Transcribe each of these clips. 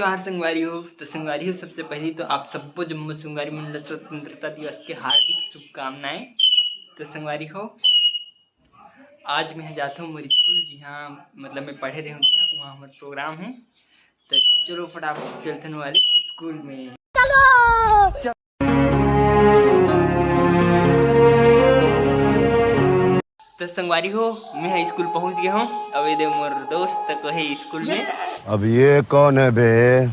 जोहार संगवारी हो। तो संगवारी हो, सबसे पहले तो आप सबको जम्मू संगवारी मंडल स्वतंत्रता दिवस के हार्दिक शुभकामनाएं। तो संगवारी हो, आज मैं जाता हूँ मेरे स्कूल, जी हाँ, मतलब मैं पढ़े रही हूँ वहाँ हमारा प्रोग्राम है। तो चलो फटाफट से चलते हैं वाले स्कूल में। चलो तो संगवारी हो, मैं स्कूल पहुँच गया हूँ। अब ये मोर दोस्त तक है स्कूल में। अब ये कौन है बे?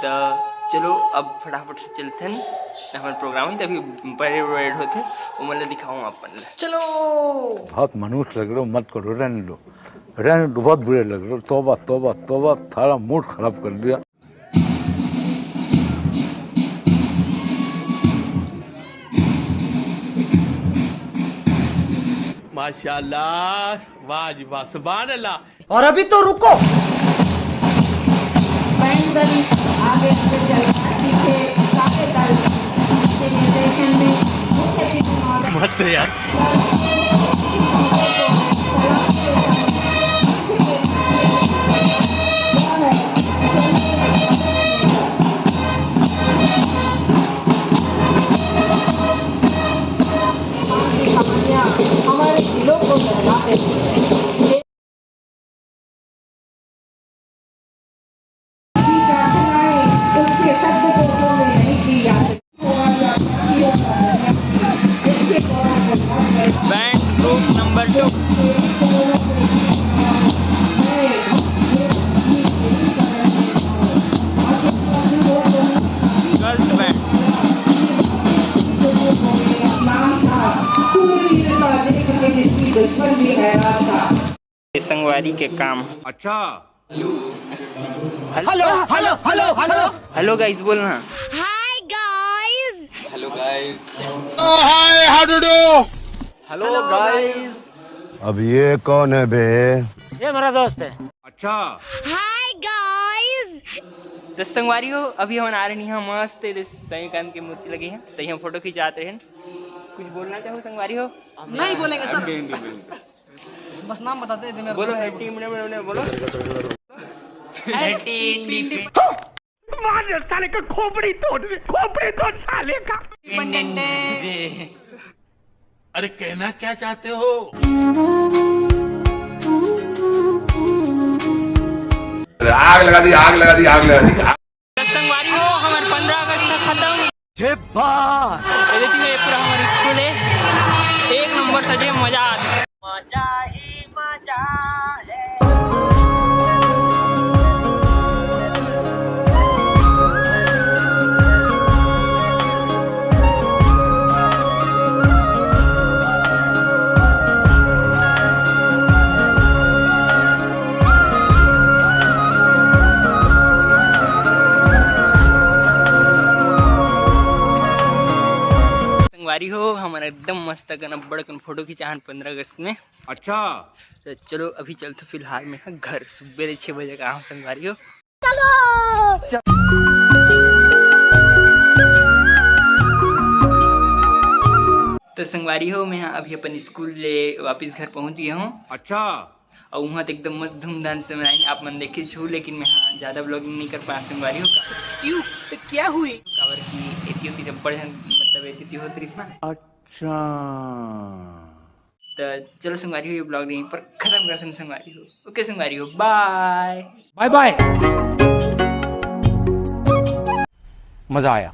तो चलो अब फटाफट से चलते हैं, हमारा प्रोग्राम ही तभी परेड होते वो मतलब दिखाऊँ अपन। चलो बहुत मनुष्य लग रहे हो, मत करो, रहने दो, बहुत बुरे लग रहे हो। तौबा तौबा तौबा, थारा मूड खराब कर दिया। माशाल्लाह, वाह जी वाह, सुभान अल्लाह। और अभी तो रुको, मस्त है यार। हमारे दिलों को बहलाते हैं। Band group number 2, girls band. संगवारी के काम। अच्छा, hello hello hello hello hello guys, बोलना Hi guys! Hello guys. Hi, how do do? Hello guys. अब ये कौन है बे? ये मेरा दोस्त है। अच्छा, Hi guys! तो संगवारी हो, अभी हम आ रहे हैं यहाँ मस्त समीकांत की मूर्ति लगी है, तो यहाँ फोटो खिंचाते हैं। कुछ बोलना चाहो संगवारी हो? नहीं बोलेंगे सर, बस नाम बताते थे मेरा बोलो दोस्त है। हैप्पी बोलो मार साले का खोपड़ी तोड़ साले का। अरे कहना क्या चाहते हो? आग लगा दी, आग लगा दी, आग लगा दी। संगवारी हो, हमारे 15 अगस्त तक खत्म। ये देखिए, ये पूरा हमारा स्कूल है, एक नंबर सजे, मजा ही मजा है। संगवारी हो, हमारा एकदम मस्त बड़कन फोटो खिंचा 15 अगस्त में। अच्छा, तो चलो अभी चलते फिलहाल में घर, सुबह 6 बजे का संगवारी हो। तो संगवारी हो, मैं अभी अपन स्कूल ले वापस घर पहुंच गया हूँ। अच्छा, और वहाँ तो एकदम मस्त धूमधाम से मनाएंगे, आप मन देखे छू, लेकिन मैं हाँ ज़्यादा ब्लॉगिंग नहीं कर पाया संगवारी हो। क्यों? तो क्या हुई? कावर की एती होती जब बड़े मतलब एती होती रही थी ना। अच्छा, तो चलो संगवारी हो, ये ब्लॉग यहीं पर खत्म करते हैं संगवारी हो। ओके संगवारी हो, बाय बाय बाय। मजा आया।